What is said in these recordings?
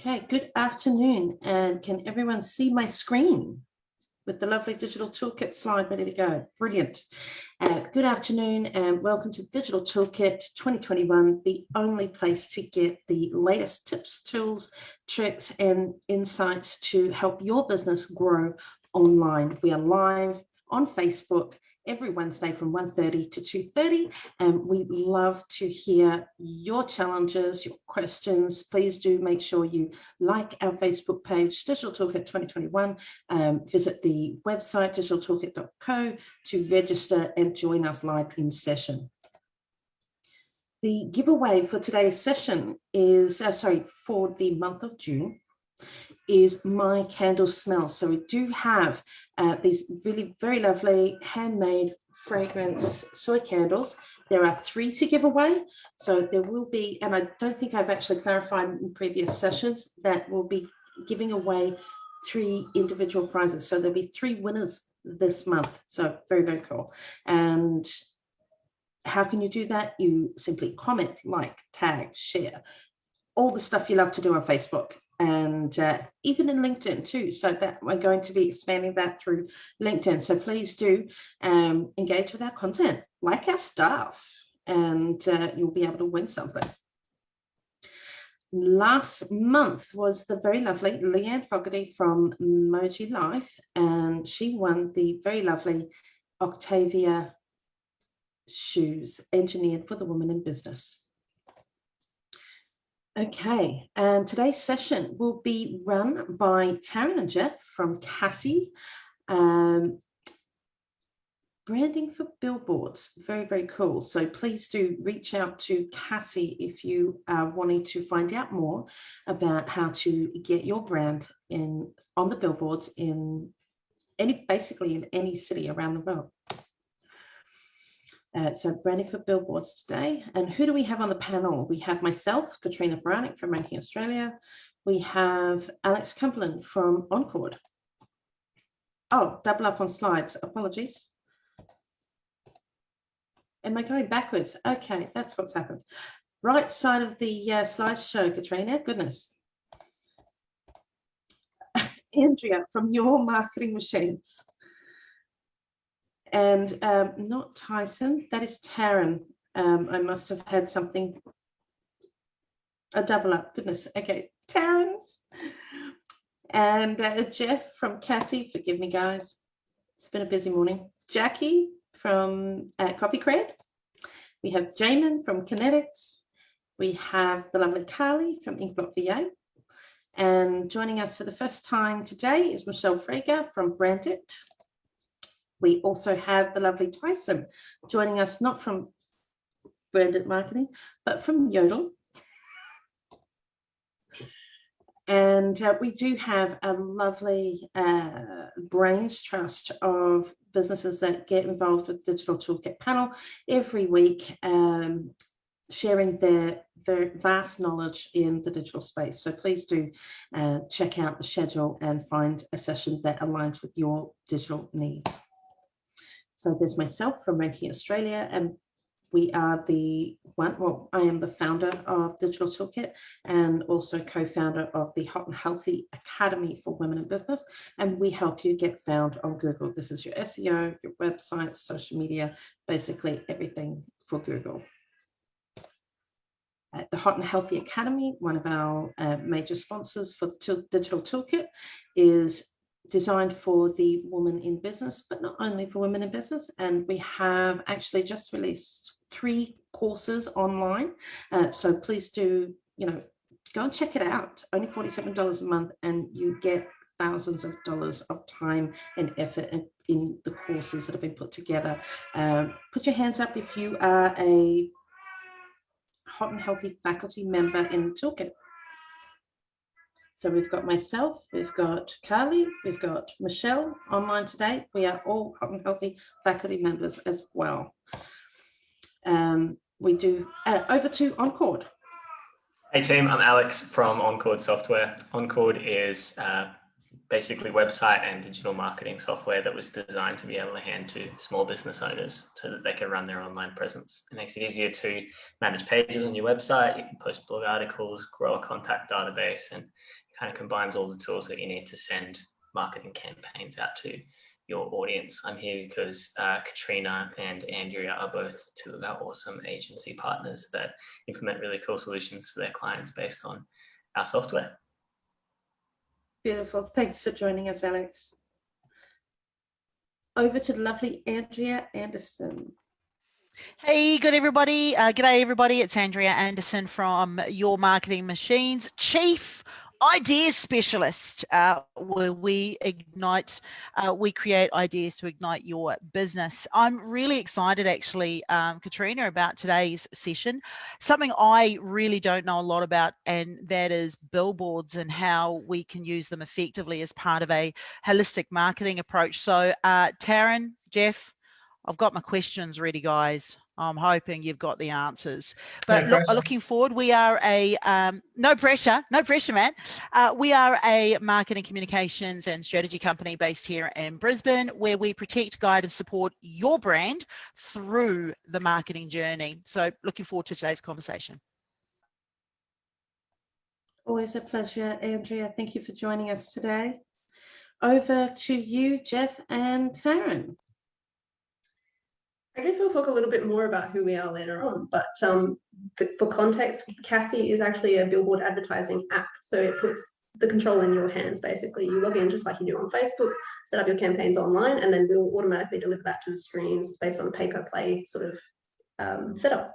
Okay, good afternoon. And can everyone see my screen with the lovely Digital Toolkit slide ready to go? Brilliant. Good afternoon and welcome to Digital Toolkit 2021, the only place to get the latest tips, tools, tricks, and insights to help your business grow online. We are live on Facebook every Wednesday from 1:30 to 2:30, and we love to hear your challenges, your questions. Please do make sure you like our Facebook page, Digital Toolkit 2021. Visit the website, digitaltoolkit.co, to register and join us live in session. The giveaway for today's session is, for the month of June, is my candle smell. So we do have these really very lovely handmade fragrance soy candles. There are 3 to give away. So there will be, and I don't think I've actually clarified in previous sessions, that we'll be giving away 3 individual prizes. So there'll be 3 winners this month. So very, very cool. And how can you do that? You simply comment, like, tag, share, all the stuff you love to do on Facebook. And even in LinkedIn too. So that we're going to be expanding that through LinkedIn. So please do engage with our content, like our stuff, and you'll be able to win something. Last month was the very lovely Leanne Fogarty from Moji Life, and she won the very lovely Octavia shoes, engineered for the woman in business. Okay, and today's session will be run by Taryn and Jeff from Cassie. Branding for billboards, very, very cool. So please do reach out to Cassie if you are wanting to find out more about how to get your brand on the billboards basically in any city around the world. So branding for billboards today. And who do we have on the panel? We have myself, Katrina Brownick from Ranking Australia. We have Alex Cumberland from Encord. Oh, double up on slides, apologies. Am I going backwards? Okay, that's what's happened. Right side of the slideshow, Katrina, goodness. Andrea from Your Marketing Machines. And not Tyson, that is Taryn. I must have had something, a double up, goodness. Okay, Taryn. And Jeff from Cassie, forgive me guys, it's been a busy morning. Jackie from Copycred. We have Jamin from Kinetics. We have the lovely Carly from Inkblock VA. And joining us for the first time today is Michelle Frager from Brandit. We also have the lovely Tyson joining us, not from Branded Marketing, but from Yodel. And we do have a lovely brains trust of businesses that get involved with Digital Toolkit panel every week, sharing their very vast knowledge in the digital space. So please do check out the schedule and find a session that aligns with your digital needs. So there's myself from Ranking Australia, and we are I am the founder of Digital Toolkit and also co-founder of the Hot and Healthy Academy for Women in Business. And we help you get found on Google. This is your SEO, your website, social media, basically everything for Google. The Hot and Healthy Academy, one of our major sponsors for Digital Toolkit, is designed for the woman in business, but not only for women in business. And we have actually just released 3 courses online. So please do, go and check it out. Only $47 a month, and you get thousands of dollars of time and effort in the courses that have been put together. Put your hands up if you are a Hot and Healthy faculty member in Toolkit. So we've got myself, we've got Carly, we've got Michelle online today. We are all Hot and Healthy faculty members as well. We do over to Encord. Hey team, I'm Alex from Encord Software. Encord is basically website and digital marketing software that was designed to be able to hand to small business owners so that they can run their online presence. It makes it easier to manage pages on your website. You can post blog articles, grow a contact database, and it kind of combines all the tools that you need to send marketing campaigns out to your audience. I'm here because Katrina and Andrea are both two of our awesome agency partners that implement really cool solutions for their clients based on our software. Beautiful. Thanks for joining us, Alex. Over to the lovely Andrea Anderson. Hey, good everybody. G'day everybody. It's Andrea Anderson from Your Marketing Machines, Chief Ideas Specialist, where we create ideas to ignite your business. I'm really excited actually, Katrina, about today's session. Something I really don't know a lot about, and that is billboards and how we can use them effectively as part of a holistic marketing approach. So Taryn, Jeff, I've got my questions ready, guys. I'm hoping you've got the answers. But looking forward, we are a, no pressure, man. We are a marketing communications and strategy company based here in Brisbane, where we protect, guide and support your brand through the marketing journey. So looking forward to today's conversation. Always a pleasure, Andrea. Thank you for joining us today. Over to you, Jeff and Taryn. I guess we'll talk a little bit more about who we are later on, but for context, Cassie is actually a billboard advertising app. So it puts the control in your hands, basically. You log in just like you do on Facebook, set up your campaigns online, and then we'll automatically deliver that to the screens based on a pay-per-play sort of setup.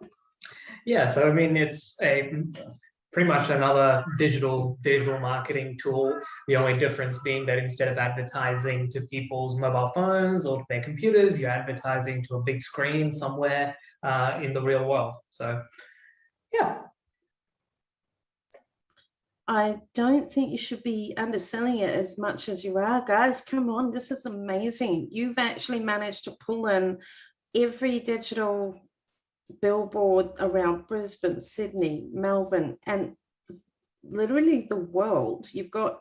Yeah, so I mean, it's pretty much another digital marketing tool. The only difference being that instead of advertising to people's mobile phones or to their computers, you're advertising to a big screen somewhere in the real world. So, yeah. I don't think you should be underselling it as much as you are. Guys, come on, this is amazing. You've actually managed to pull in every digital billboard around Brisbane, Sydney, Melbourne, and literally the world. You've got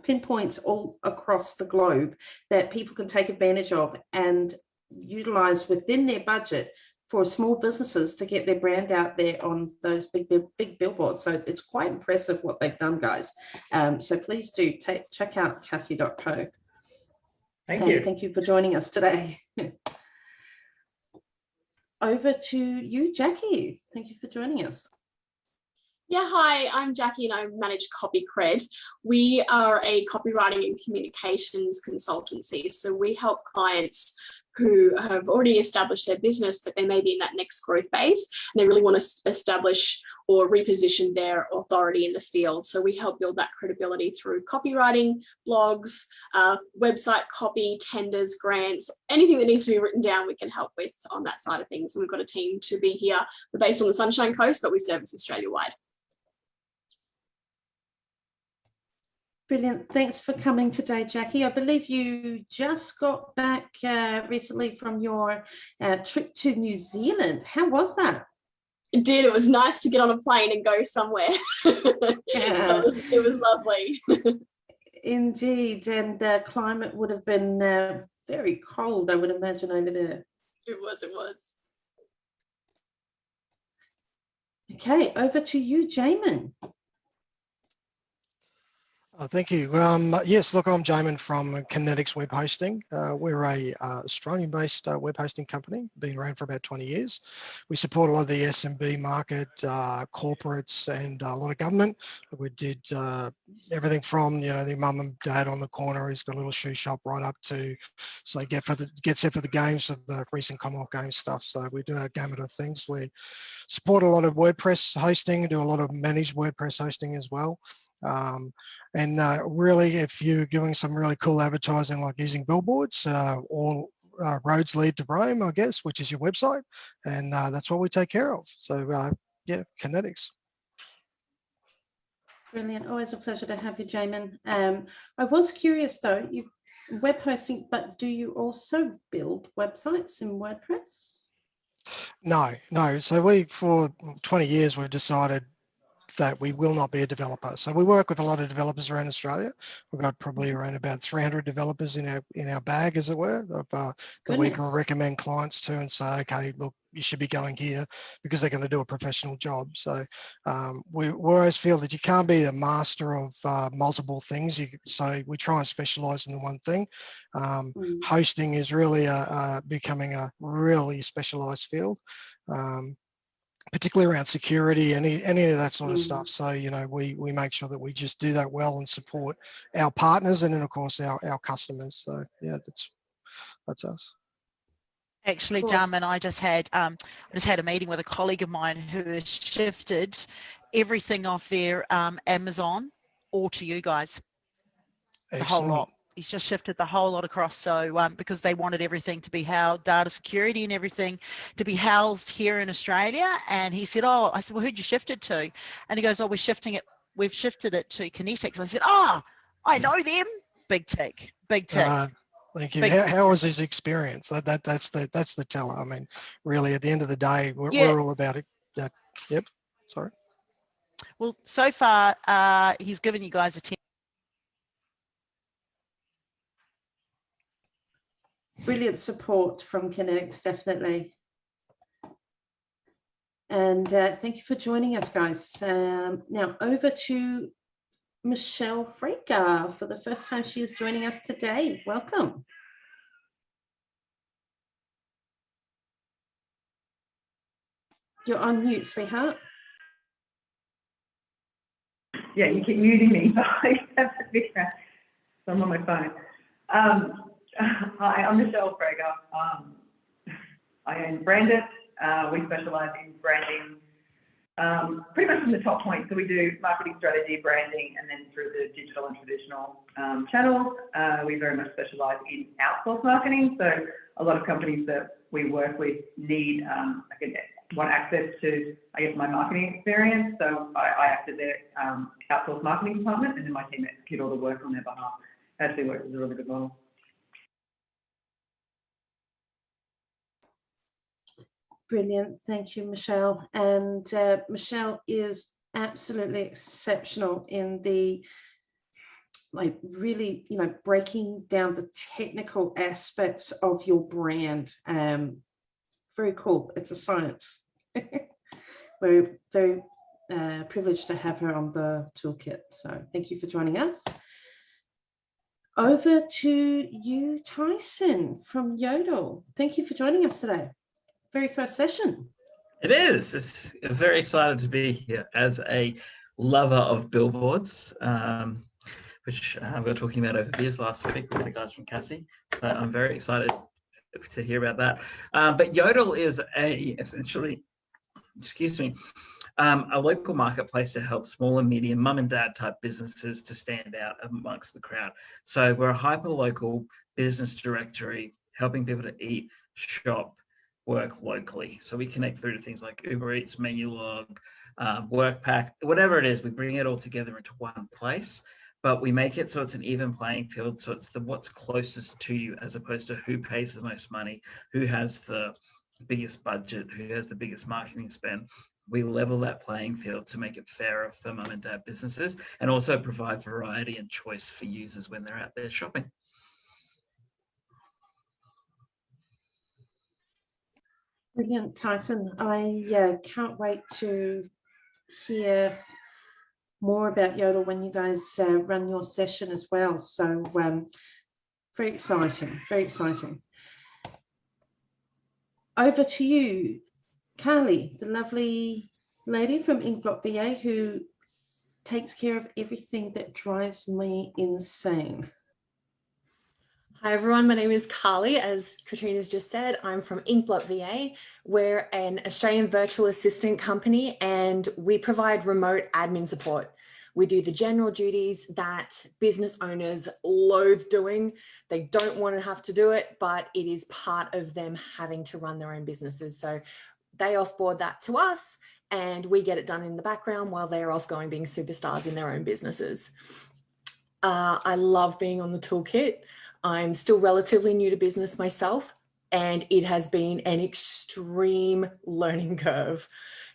pinpoints all across the globe that people can take advantage of and utilize within their budget for small businesses to get their brand out there on those big billboards. So it's quite impressive what they've done, guys. So please do check out cassie.co. Thank you. Thank you for joining us today. Over to you, Jackie. Thank you for joining us. Yeah, hi, I'm Jackie and I manage CopyCred. We are a copywriting and communications consultancy. So we help clients who have already established their business, but they may be in that next growth phase and they really want to establish or reposition their authority in the field. So we help build that credibility through copywriting, blogs, website copy, tenders, grants, anything that needs to be written down, we can help with on that side of things. And we've got a team to be here. We're based on the Sunshine Coast, but we service Australia-wide. Brilliant. Thanks for coming today, Jackie. I believe you just got back recently from your trip to New Zealand. How was that? It did. It was nice to get on a plane and go somewhere. Yeah. It was lovely. Indeed. And the climate would have been very cold, I would imagine, over there. It was. Okay, over to you, Jamin. Thank you. Yes, look, I'm Jamin from Kinetics Web Hosting. We're a Australian-based web hosting company, been around for about 20 years. We support a lot of the SMB market, corporates, and a lot of government. We did everything from, you know, the mum and dad on the corner who's got a little shoe shop right up to, so get set for the games, for the recent Commonwealth Games stuff. So we do a gamut of things. We support a lot of WordPress hosting, do a lot of managed WordPress hosting as well. Really, if you're doing some really cool advertising like using billboards, all roads lead to Rome, I guess, which is your website, and that's what we take care of. So yeah, Kinetics. Brilliant. Always a pleasure to have you, Jamin. I was curious though, you web hosting, but do you also build websites in WordPress? No. So we, for 20 years, we've decided that we will not be a developer. So we work with a lot of developers around Australia. We've got probably around about 300 developers in our bag, as it were, of, that we can recommend clients to and say, okay, look, you should be going here because they're going to do a professional job. So we always feel that you can't be a master of multiple things. So we try and specialize in the one thing. Hosting is really becoming a really specialized field. Particularly around security, any of that sort of stuff. So, you know, we make sure that we just do that well and support our partners and then of course our customers. So yeah, that's us. Actually, Jarman, I just had a meeting with a colleague of mine who has shifted everything off their Amazon all to you guys. The whole lot. He's just shifted the whole lot across. So because they wanted everything to be housed, data security and everything to be housed here in Australia. And he said, oh, I said, well, who'd you shift it to? And he goes, oh, we've shifted it to Kinetics. I said, oh, I know them. Big tick, big tick. Thank you. How was his experience? That's the teller. I mean, really, at the end of the day, we're all about it. Yep. Sorry. Well, so far, he's given you guys a 10. Brilliant support from Kinetics, definitely. And thank you for joining us, guys. Now over to Michelle Freaker for the first time she is joining us today. Welcome. You're on mute, sweetheart. Yeah, you keep muting me. So I'm on my phone. Hi, I'm Michelle Freaker. I own Brandit. We specialise in branding pretty much from the top point. So we do marketing strategy, branding, and then through the digital and traditional channels. We very much specialise in outsource marketing. So a lot of companies that we work with need want access to, I guess, my marketing experience. So I act as their outsource marketing department, and then my team execute all the work on their behalf. Actually works as a really good model. Brilliant. Thank you, Michelle. And Michelle is absolutely exceptional in the, like, really, you know, breaking down the technical aspects of your brand. Very cool. It's a science. We're very privileged to have her on the toolkit. So thank you for joining us. Over to you, Tyson from Yodel. Thank you for joining us today. Very first session. It is. It's very excited to be here as a lover of billboards, which we were talking about over beers last week with the guys from Cassie. So I'm very excited to hear about that. But Yodel is essentially, a local marketplace to help small and medium mum and dad type businesses to stand out amongst the crowd. So we're a hyper local business directory helping people to eat, shop, work locally. So we connect through to things like Uber Eats, Menulog, WorkPack, whatever it is, we bring it all together into one place, but we make it so it's an even playing field. So it's what's closest to you as opposed to who pays the most money, who has the biggest budget, who has the biggest marketing spend. We level that playing field to make it fairer for mum and dad businesses and also provide variety and choice for users when they're out there shopping. Brilliant, Tyson. I can't wait to hear more about Yodel when you guys run your session as well. So very exciting, very exciting. Over to you, Carly, the lovely lady from Inkblot VA who takes care of everything that drives me insane. Hi everyone, my name is Carly. As Katrina's just said, I'm from Inkblot VA. We're an Australian virtual assistant company and we provide remote admin support. We do the general duties that business owners loathe doing. They don't want to have to do it, but it is part of them having to run their own businesses. So they offboard that to us and we get it done in the background while they're off going being superstars in their own businesses. I love being on the toolkit. I'm still relatively new to business myself, and it has been an extreme learning curve.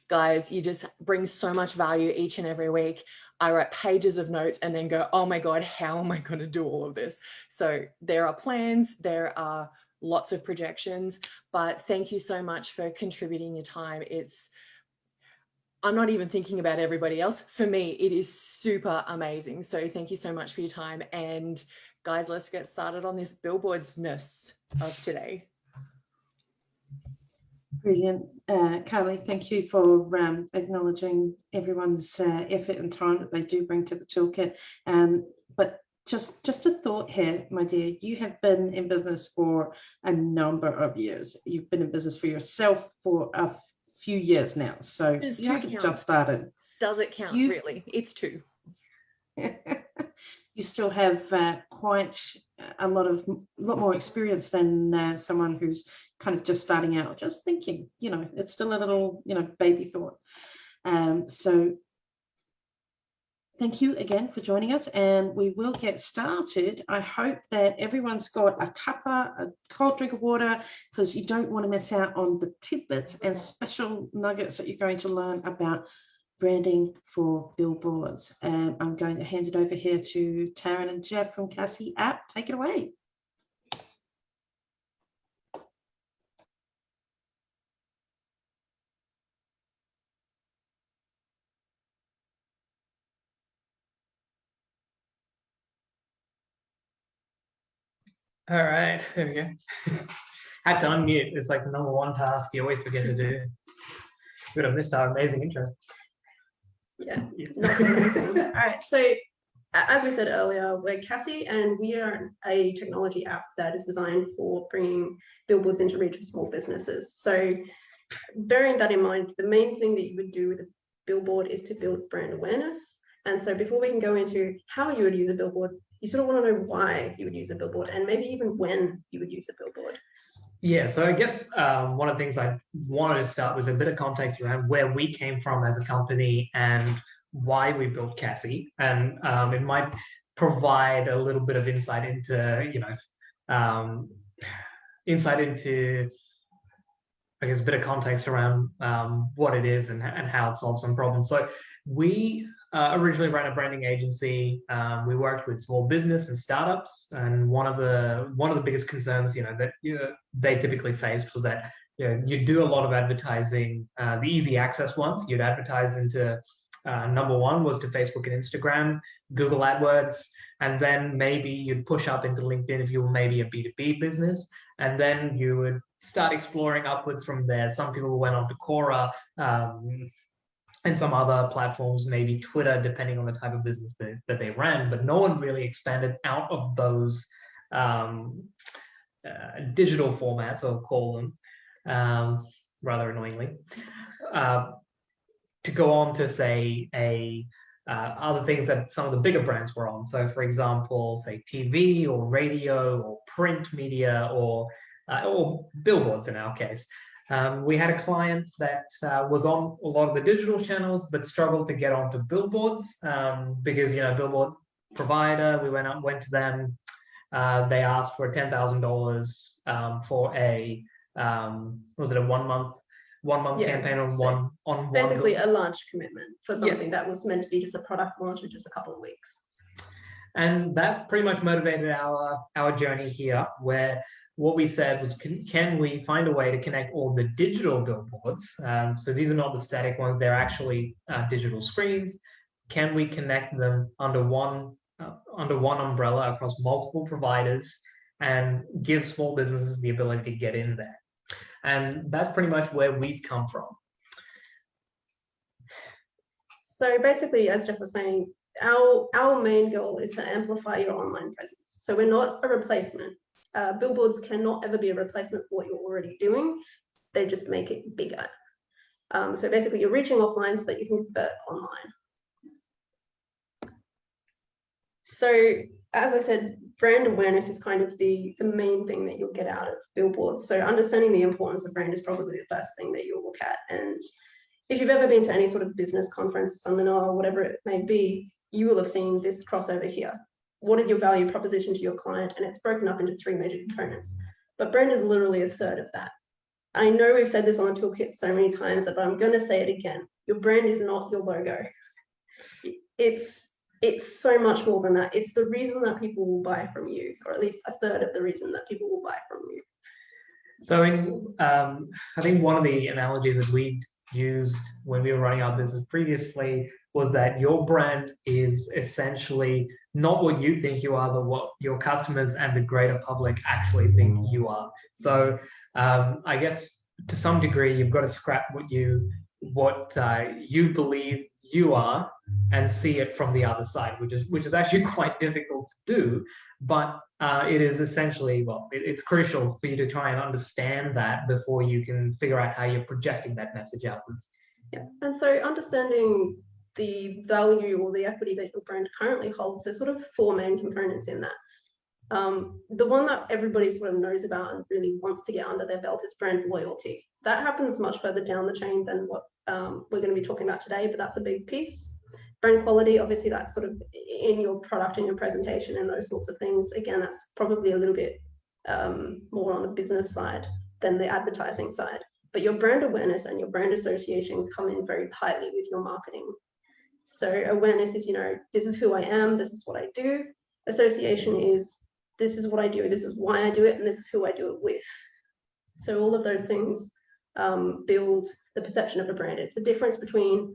guys, you just bring so much value each and every week. I write pages of notes and then go, oh my God, how am I going to do all of this? So there are plans, there are lots of projections, but thank you so much for contributing your time. I'm not even thinking about everybody else. For me, it is super amazing. So thank you so much for your time. And guys, let's get started on this Billboards-ness of today. Brilliant. Carly, thank you for acknowledging everyone's effort and time that they do bring to the toolkit. But just a thought here, my dear, you have been in business for a number of years. You've been in business for yourself for a few years now. So you haven't just started. Does it count, really? It's 2. You still have quite a lot more experience than someone who's kind of just starting out, just thinking, you know, it's still a little, you know, baby thought. So thank you again for joining us, and we will get started. I hope that everyone's got a cuppa, a cold drink of water, because you don't want to miss out on the tidbits and special nuggets that you're going to learn about branding for billboards. And I'm going to hand it over here to Taryn and Jeff from Cassie app. Take it away. All right, there we go. Had to unmute. It's like the #1 task you always forget to do. Would have missed our amazing intro. Yeah, not amazing. All right, so as we said earlier, we're Cassie, and we are a technology app that is designed for bringing billboards into reach of small businesses. So bearing that in mind, the main thing that you would do with a billboard is to build brand awareness. And so before we can go into how you would use a billboard, you sort of want to know why you would use a billboard and maybe even when you would use a billboard. Yeah, so I guess one of the things I wanted to start with a bit of context around where we came from as a company and why we built Cassie, and it might provide a little bit of insight into, you know, I guess a bit of context around what it is and how it solves some problems. So we originally ran a branding agency. We worked with small business and startups, and one of the biggest concerns, you know, that they typically faced was that, you know, you do a lot of advertising, the easy access ones. You'd advertise into #1 was to Facebook and Instagram, Google AdWords, and then maybe you'd push up into LinkedIn if you were maybe a B2B business, and then you would start exploring upwards from there. Some people went on to Quora, and some other platforms, maybe Twitter, depending on the type of business that they ran, but no one really expanded out of those digital formats, I'll call them, rather annoyingly, to go on to say other things that some of the bigger brands were on. So for example, say TV or radio or print media or billboards in our case. We had a client that was on a lot of the digital channels, but struggled to get onto billboards because, you know, billboard provider, we went to them. They asked for $10,000 for a was it a one month campaign on so one basically a large commitment for something that was meant to be just a product launch in just a couple of weeks. And that pretty much motivated our journey here, where what we said was, can we find a way to connect all the digital billboards? So these are not the static ones, they're actually digital screens. Can we connect them under one umbrella across multiple providers and give small businesses the ability to get in there? And that's pretty much where we've come from. So basically, as Jeff was saying, our main goal is to amplify your online presence. So we're not a replacement. Billboards cannot ever be a replacement for what you're already doing. They just make it bigger. So basically, you're reaching offline so that you can convert online. So as I said, brand awareness is kind of the main thing that you'll get out of billboards. So understanding the importance of brand is probably the first thing that you'll look at. And if you've ever been to any sort of business conference, seminar, or whatever it may be, you will have seen this crossover here. What is your value proposition to your client? And it's broken up into 3 major components. But brand is literally a third of that. I know we've said this on the toolkit so many times, but I'm going to say it again. Your brand is not your logo. It's so much more than that. It's the reason that people will buy from you, or at least a third of the reason that people will buy from you. So I think one of the analogies that we used when we were running our business previously was that your brand is essentially not what you think you are, but what your customers and the greater public actually think you are. So I guess to some degree, you've got to scrap what you believe you are and see it from the other side, which is actually quite difficult to do. But it is essentially, well, it's crucial for you to try and understand that before you can figure out how you're projecting that message outwards. Yeah, and so understanding the value or the equity that your brand currently holds, there's sort of four main components in that. The one that everybody sort of knows about and really wants to get under their belt is brand loyalty. That happens much further down the chain than what we're going to be talking about today, but that's a big piece. Brand quality, obviously that's sort of in your product and your presentation and those sorts of things. Again, that's probably a little bit more on the business side than the advertising side. But your brand awareness and your brand association come in very tightly with your marketing. So awareness is, this is who I am, this is what I do. Association is, this is what I do, this is why I do it, and this is who I do it with. So all of those things build the perception of a brand. It's the difference between,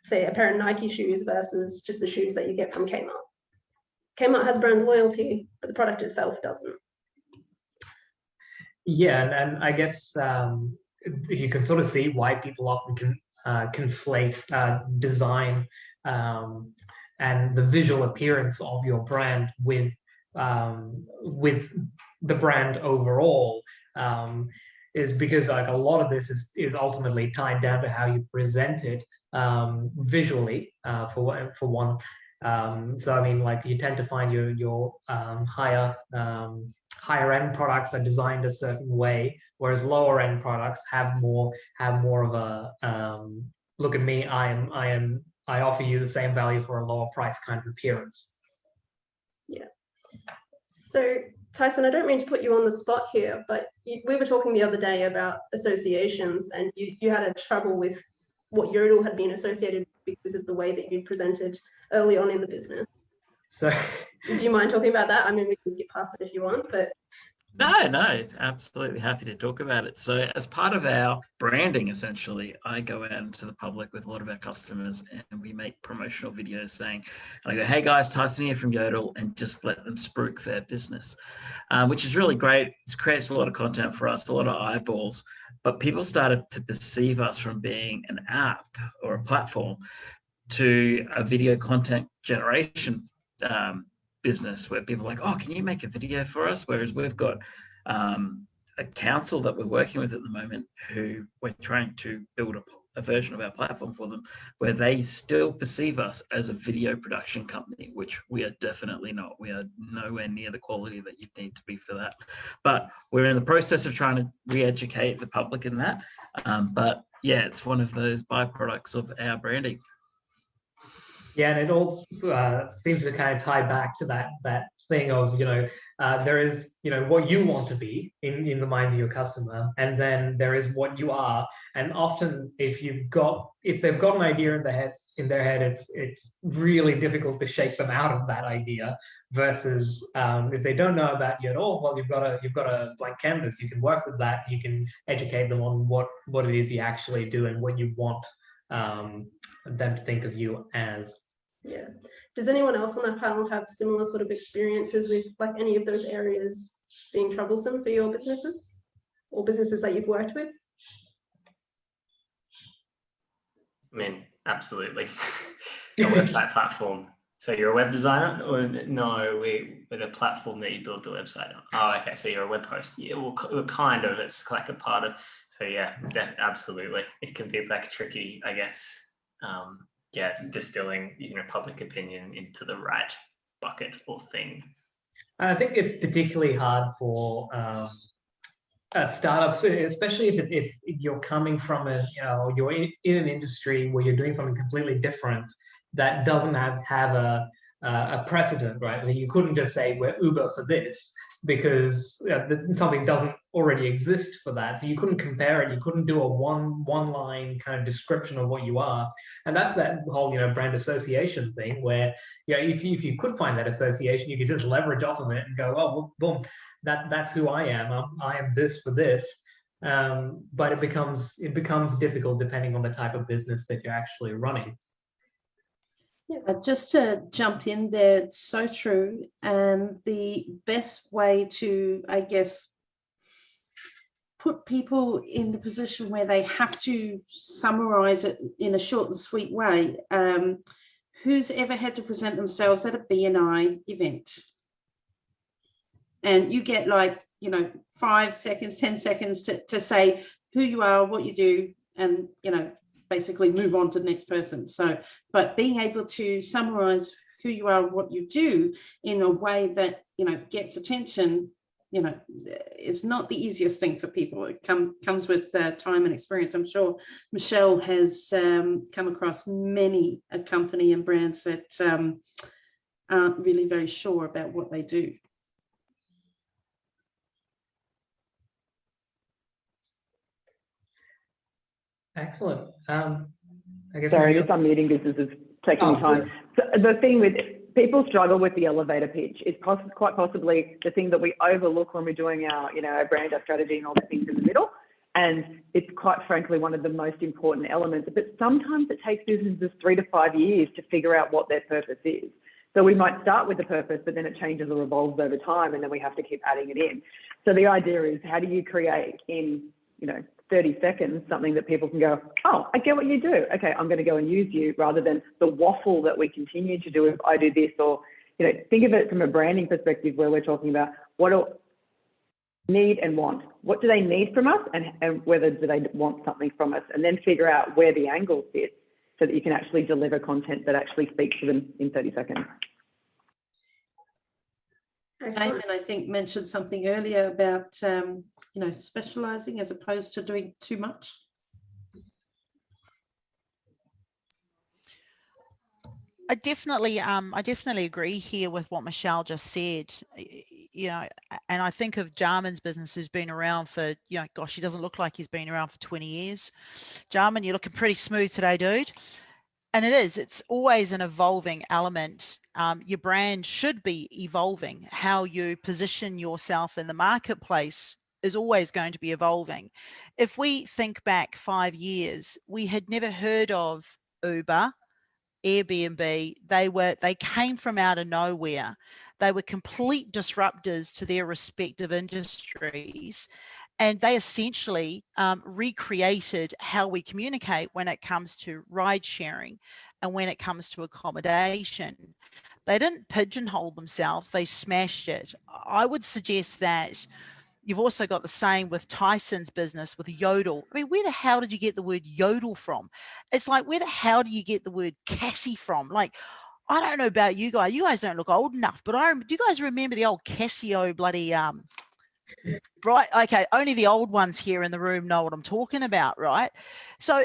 say, a pair of Nike shoes versus just the shoes that you get from Kmart. Kmart has brand loyalty, but the product itself doesn't. Yeah, and I guess you can sort of see why people often can conflate design and the visual appearance of your brand with the brand overall. Is because like a lot of this is ultimately tied down to how you present it visually for one. So I mean, like you tend to find your higher end products are designed a certain way, whereas lower end products have more of a look at me, I offer you the same value for a lower price kind of appearance. Yeah. So Tyson, I don't mean to put you on the spot here, but we were talking the other day about associations, and you had a trouble with what Yodel had been associated with because of the way that you presented early on in the business. So, do you mind talking about that? I mean, we can skip past it if you want, but No, absolutely happy to talk about it. So as part of our branding, essentially, I go out into the public with a lot of our customers and we make promotional videos saying, I go, hey guys, Tyson here from Yodel, and just let them spruik their business, which is really great. It creates a lot of content for us, a lot of eyeballs, but people started to perceive us from being an app or a platform to a video content generation business where people are like, oh, can you make a video for us? Whereas we've got a council that we're working with at the moment who we're trying to build a version of our platform for them where they still perceive us as a video production company, which we are definitely not. We are nowhere near the quality that you'd need to be for that. But we're in the process of trying to re-educate the public in that. But yeah, it's one of those byproducts of our branding. Yeah, and it all seems to kind of tie back to that thing of, there is, what you want to be in the minds of your customer, and then there is what you are. And often if they've got an idea in their head, it's really difficult to shake them out of that idea. Versus if they don't know about you at all, well, you've got a blank canvas. You can work with that. You can educate them on what it is you actually do and what you want them to think of you as. Yeah. Does anyone else on that panel have similar sort of experiences with like any of those areas being troublesome for your businesses or businesses that you've worked with? I mean, absolutely. A website platform. So you're a web designer? Or no, we're the platform that you build the website on. Oh, okay. So you're a web host. Yeah, well, kind of. It's like a part of. So yeah, absolutely. It can be like tricky, I guess. Distilling public opinion into the right bucket or thing. I think it's particularly hard for startups, especially if you're coming from you're in an industry where you're doing something completely different that doesn't have a precedent, right? I mean, you couldn't just say we're Uber for this because something doesn't already exist for that. So you couldn't compare it. You couldn't do a one line kind of description of what you are. And that's that whole, brand association thing where, if you could find that association, you could just leverage off of it and go, oh, well, boom, that's who I am. I am this for this. But it becomes difficult depending on the type of business that you're actually running. Yeah, just to jump in there, it's so true. And the best way to, I guess, put people in the position where they have to summarize it in a short and sweet way. Who's ever had to present themselves at a BNI event? And you get 5 seconds, 10 seconds to say who you are, what you do, and, basically move on to the next person. So, but being able to summarize who you are, what you do in a way that, gets attention, is not the easiest thing for people. It comes with time and experience. I'm sure Michelle has come across many a company and brands that aren't really very sure about what they do. Excellent. I guess Sorry, just unmuting business is taking me time. So the thing with people struggle with the elevator pitch. It's quite possibly the thing that we overlook when we're doing our brand, our strategy, and all the things in the middle. And it's quite frankly one of the most important elements. But sometimes it takes businesses 3 to 5 years to figure out what their purpose is. So we might start with the purpose, but then it changes or evolves over time, and then we have to keep adding it in. So the idea is, how do you create in 30 seconds something that people can go, oh, I get what you do. Okay, I'm going to go and use you, rather than the waffle that we continue to do if I do this, or think of it from a branding perspective where we're talking about what do need and want. What do they need from us, and whether do they want something from us, and then figure out where the angle fits so that you can actually deliver content that actually speaks to them in 30 seconds. Damon, I think, mentioned something earlier about specializing as opposed to doing too much. I definitely agree here with what Michelle just said. And I think of Jarman's business who's been around for, gosh, he doesn't look like he's been around for 20 years. Jarman, you're looking pretty smooth today, dude. And it's always an evolving element. Your brand should be evolving. How you position yourself in the marketplace is always going to be evolving. If we think back 5 years, we had never heard of Uber, Airbnb. They came from out of nowhere. They were complete disruptors to their respective industries. And they essentially recreated how we communicate when it comes to ride sharing and when it comes to accommodation. They didn't pigeonhole themselves, they smashed it. I would suggest that you've also got the same with Tyson's business with Yodel. I mean, where the hell did you get the word Yodel from? It's like, where the hell do you get the word Cassie from? Like, I don't know about you guys. You guys don't look old enough, but do you guys remember the old Casio bloody right? Okay, only the old ones here in the room know what I'm talking about, right? So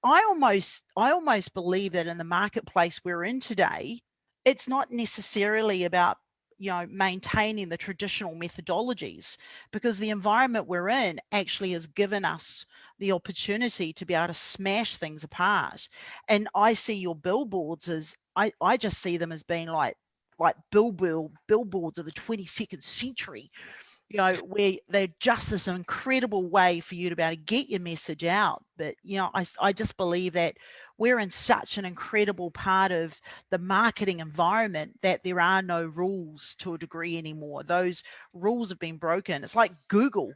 I almost believe that in the marketplace we're in today, it's not necessarily about maintaining the traditional methodologies, because the environment we're in actually has given us the opportunity to be able to smash things apart. And I see your billboards as I just see them as being like billboards of the 22nd century, where they're just this incredible way for you to be able to get your message out. But, I just believe that we're in such an incredible part of the marketing environment that there are no rules to a degree anymore. Those rules have been broken. It's like Google.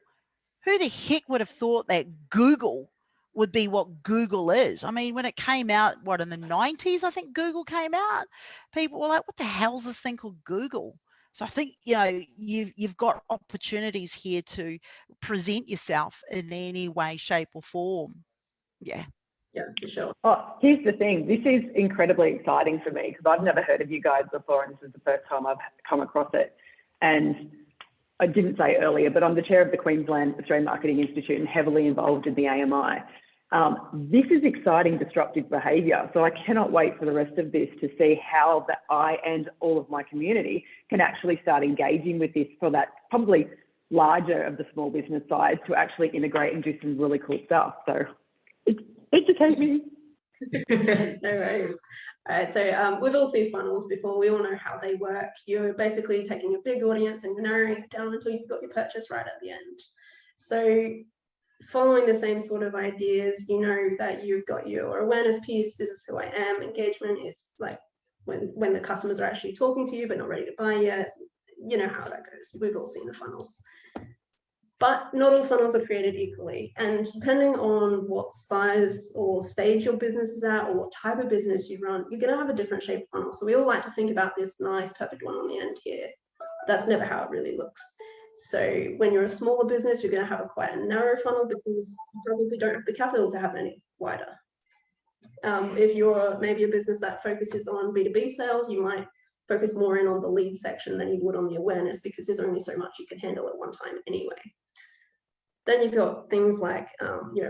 Who the heck would have thought that Google would be what Google is? I mean, when it came out, in the 90s, I think Google came out, people were like, what the hell is this thing called Google? So I think, you've got opportunities here to present yourself in any way, shape or form. Yeah. Yeah, for sure. Oh, here's the thing. This is incredibly exciting for me because I've never heard of you guys before, and this is the first time I've come across it. And I didn't say earlier, but I'm the chair of the Queensland Australian Marketing Institute and heavily involved in the AMI. This is exciting disruptive behaviour. So I cannot wait for the rest of this to see how that I and all of my community can actually start engaging with this for that probably larger of the small business side to actually integrate and do some really cool stuff. So educate me. No worries. All right, so we've all seen funnels before. We all know how they work. You're basically taking a big audience and narrowing it down until you've got your purchase right at the end. So following the same sort of ideas, you know that you've got your awareness piece. This is who I am. Engagement is like when the customers are actually talking to you but not ready to buy yet. You know how that goes. We've all seen the funnels. But not all funnels are created equally. And depending on what size or stage your business is at or what type of business you run, you're going to have a different shape funnel. So we all like to think about this nice, perfect one on the end here. That's never how it really looks. So when you're a smaller business, you're going to have quite a narrow funnel because you probably don't have the capital to have any wider. If you're maybe a business that focuses on B2B sales, you might focus more in on the lead section than you would on the awareness because there's only so much you can handle at one time anyway. Then you've got things like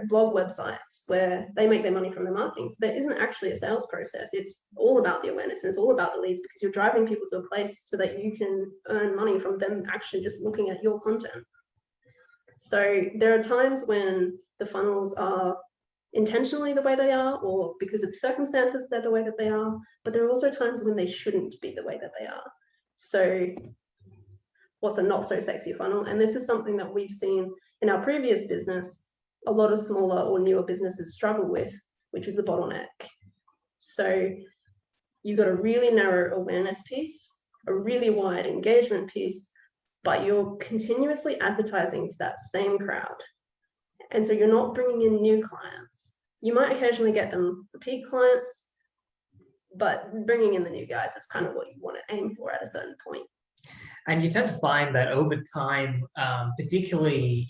blog websites where they make their money from their marketing. So there isn't actually a sales process. It's all about the awareness and it's all about the leads because you're driving people to a place so that you can earn money from them actually just looking at your content. So there are times when the funnels are intentionally the way they are or because of circumstances they're the way that they are, but there are also times when they shouldn't be the way that they are. So what's a not so sexy funnel? And this is something that we've seen in our previous business, a lot of smaller or newer businesses struggle with, which is the bottleneck. So you've got a really narrow awareness piece, a really wide engagement piece, but you're continuously advertising to that same crowd. And so you're not bringing in new clients. You might occasionally get them repeat clients, but bringing in the new guys is kind of what you want to aim for at a certain point. And you tend to find that over time, particularly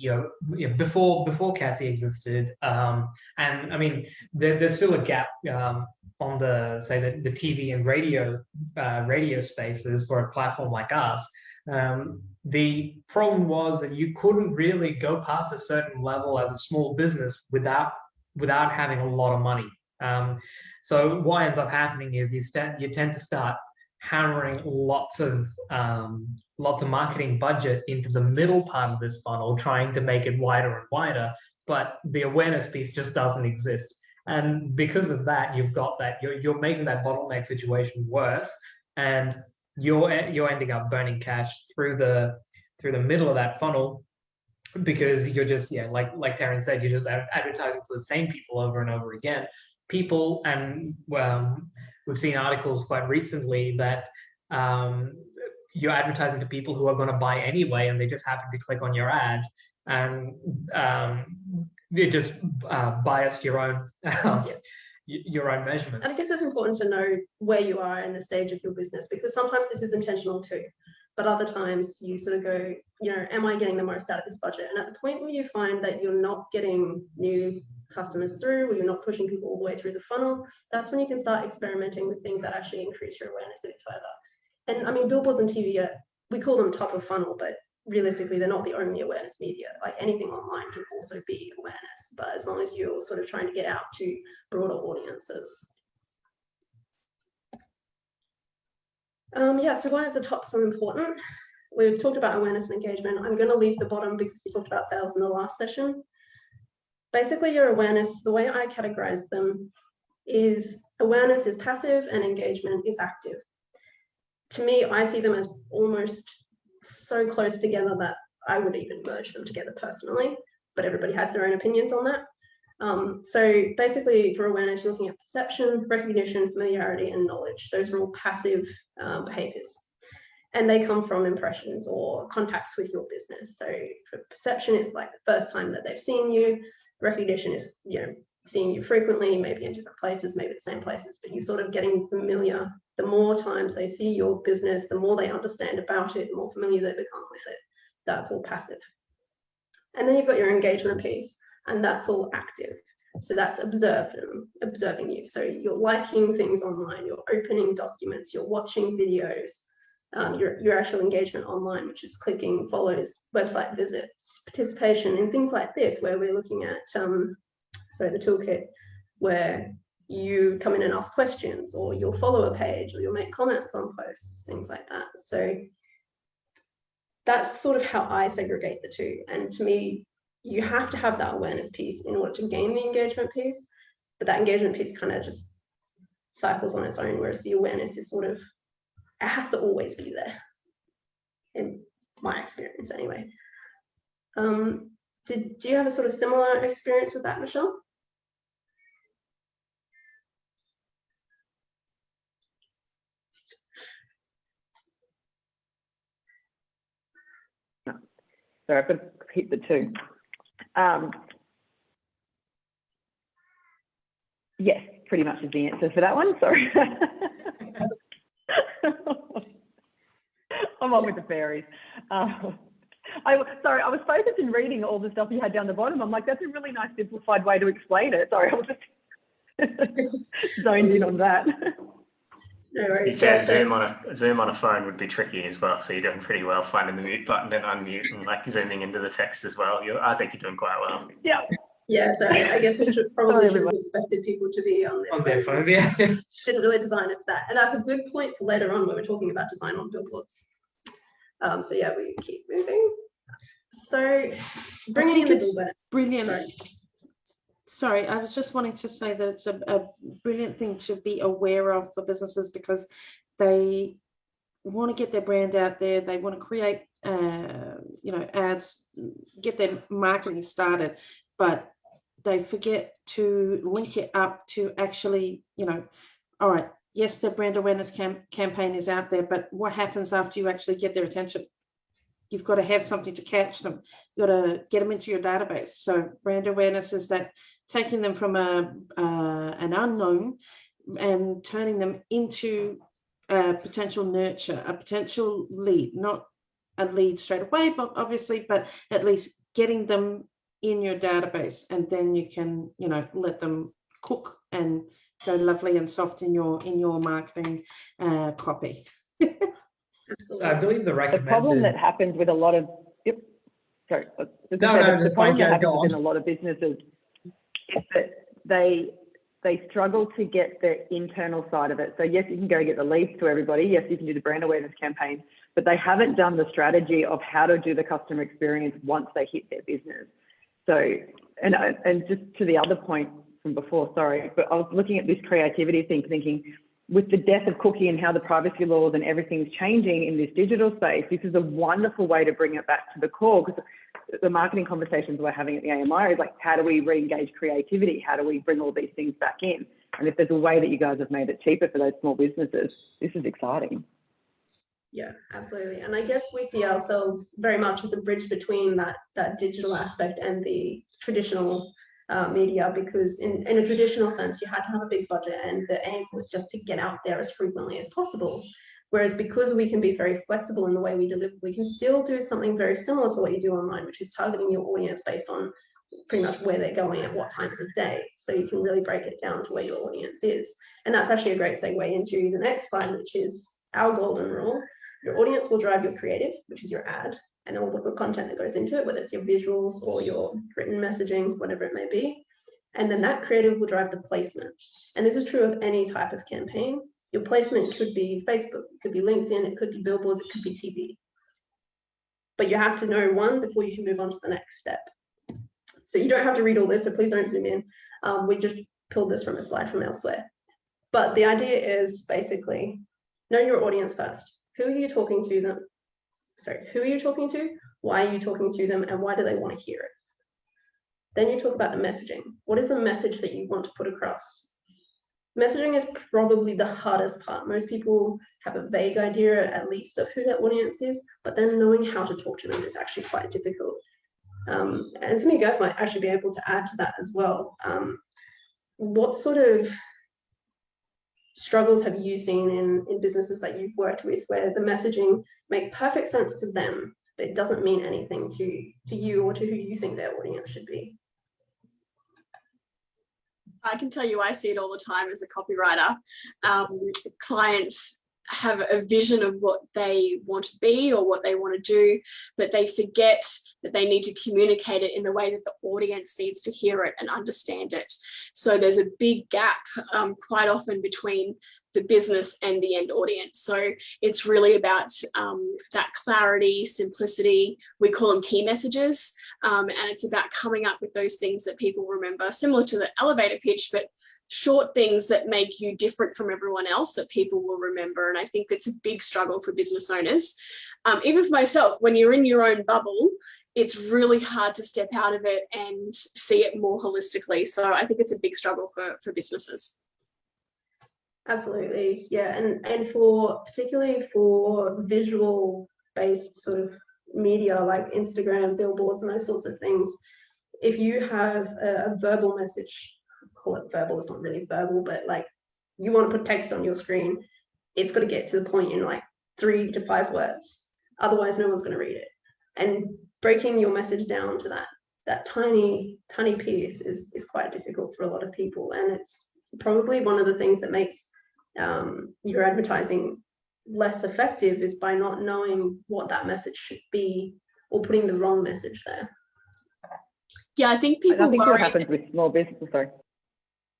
before Cassie existed, and I mean there's still a gap on the TV and radio spaces for a platform like us. The problem was that you couldn't really go past a certain level as a small business without having a lot of money. So what ends up happening is you tend to start hammering lots of marketing budget into the middle part of this funnel, trying to make it wider and wider, but the awareness piece just doesn't exist. And because of that, you've got that you're making that bottleneck situation worse, and you're ending up burning cash through the middle of that funnel because you're just like Taryn said, you're just advertising to the same people over and over again. People, and we've seen articles quite recently that you're advertising to people who are going to buy anyway, and they just happen to click on your ad, and you just bias your own measurements. And I guess it's important to know where you are in the stage of your business, because sometimes this is intentional too, but other times you sort of go, am I getting the most out of this budget? And at the point where you find that you're not getting new customers through, or you're not pushing people all the way through the funnel, that's when you can start experimenting with things that actually increase your awareness a bit further. And I mean, billboards and TV, we call them top of funnel, but realistically, they're not the only awareness media. Like anything online can also be awareness, but as long as you're sort of trying to get out to broader audiences. So why is the top so important? We've talked about awareness and engagement. I'm going to leave the bottom because we talked about sales in the last session. Basically, your awareness, the way I categorize them is awareness is passive and engagement is active. To me, I see them as almost so close together that I would even merge them together personally, but everybody has their own opinions on that. So basically for awareness, you're looking at perception, recognition, familiarity, and knowledge. Those are all passive behaviors. And they come from impressions or contacts with your business. So for perception, it's like the first time that they've seen you. Recognition is, seeing you frequently, maybe in different places, maybe the same places, but you're sort of getting familiar. The more times they see your business, the more they understand about it, the more familiar they become with it. That's all passive. And then you've got your engagement piece, and that's all active. So that's observing you. So you're liking things online, you're opening documents, you're watching videos, your actual engagement online, which is clicking, follows, website visits, participation in things like this, where we're looking at So the toolkit, where you come in and ask questions, or you'll follow a page, or you'll make comments on posts, things like that. So that's sort of how I segregate the two. And to me, you have to have that awareness piece in order to gain the engagement piece, but that engagement piece kind of just cycles on its own, whereas the awareness is sort of, it has to always be there, in my experience anyway. Do you have a sort of similar experience with that, Michelle? Sorry, I've got to hit the two. Yes, pretty much is the answer for that one. Sorry. I'm on with the fairies. Sorry, I was focused in reading all the stuff you had down the bottom. I'm like, that's a really nice simplified way to explain it. Sorry, I was just zoned in on that. No worries. Yeah, Zoom on a phone would be tricky as well. So you're doing pretty well finding the mute button and unmute and like zooming into the text as well. I think you're doing quite well. Yeah. Yeah, so I guess we should probably have expected people to be on their phone. Yeah. Didn't really design it for that. And that's a good point for later on when we're talking about design on billboards. So yeah, we keep moving. So bringing in it's brilliant. Sorry, I was just wanting to say that it's a brilliant thing to be aware of for businesses, because they want to get their brand out there. They want to create, ads, get their marketing started, but they forget to link it up to actually, all right, yes, the brand awareness campaign is out there, but what happens after you actually get their attention? You've got to have something to catch them. You've got to get them into your database. So brand awareness is that taking them from an unknown and turning them into a potential nurture, a potential lead, not a lead straight away, but obviously, but at least getting them in your database, and then you can, let them cook and go lovely and soft in your marketing copy. So I believe the problem that happens with a lot of the problem that happens within a lot of businesses is that they struggle to get the internal side of it. So yes, you can go get the leads to everybody. Yes, you can do the brand awareness campaign, but they haven't done the strategy of how to do the customer experience once they hit their business. So, and just to the other point from before, sorry, but I was looking at this creativity thing, thinking, with the death of cookie and how the privacy laws and everything's changing in this digital space, this is a wonderful way to bring it back to the core, because the marketing conversations we're having at the AMI is like, how do we re-engage creativity? How do we bring all these things back in? And if there's a way that you guys have made it cheaper for those small businesses, this is exciting. Yeah, absolutely. And I guess we see ourselves very much as a bridge between that digital aspect and the traditional media, because in a traditional sense, you had to have a big budget and the aim was just to get out there as frequently as possible. Whereas because we can be very flexible in the way we deliver, we can still do something very similar to what you do online, which is targeting your audience based on pretty much where they're going at what times of day. So you can really break it down to where your audience is. And that's actually a great segue into the next slide, which is our golden rule. Your audience will drive your creative, which is your ad, and all the content that goes into it, whether it's your visuals or your written messaging, whatever it may be. And then that creative will drive the placement. And this is true of any type of campaign. Your placement could be Facebook, it could be LinkedIn, it could be billboards, it could be TV. But you have to know one before you can move on to the next step. So you don't have to read all this, so please don't zoom in. We just pulled this from a slide from elsewhere. But the idea is basically know your audience first. Who are you talking to them? Sorry, who are you talking to? Why are you talking to them? And why do they want to hear it? Then you talk about the messaging. What is the message that you want to put across? Messaging is probably the hardest part. Most people have a vague idea, at least, of who their audience is, but then knowing how to talk to them is actually quite difficult. And some of you guys might actually be able to add to that as well. What sort of struggles have you seen in businesses that you've worked with where the messaging makes perfect sense to them, but it doesn't mean anything to you or to who you think their audience should be? I can tell you I see it all the time as a copywriter. Clients have a vision of what they want to be or what they want to do, but they forget that they need to communicate it in the way that the audience needs to hear it and understand it. So there's a big gap quite often between the business and the end audience. So it's really about that clarity, simplicity. We call them key messages. And it's about coming up with those things that people remember, similar to the elevator pitch, but short things that make you different from everyone else that people will remember. And I think that's a big struggle for business owners. Even for myself, when you're in your own bubble, it's really hard to step out of it and see it more holistically. So I think it's a big struggle for businesses. Absolutely, yeah, and for particularly for visual based sort of media like Instagram, billboards, and those sorts of things, if you have a verbal message, call it verbal, it's not really verbal, but like you want to put text on your screen, it's got to get to the point in like 3 to 5 words. Otherwise, no one's going to read it. And breaking your message down to that tiny piece is quite difficult for a lot of people, and it's probably one of the things that makes your advertising less effective is by not knowing what that message should be or putting the wrong message there. Yeah, I think people I think worry. what happens with small business, sorry.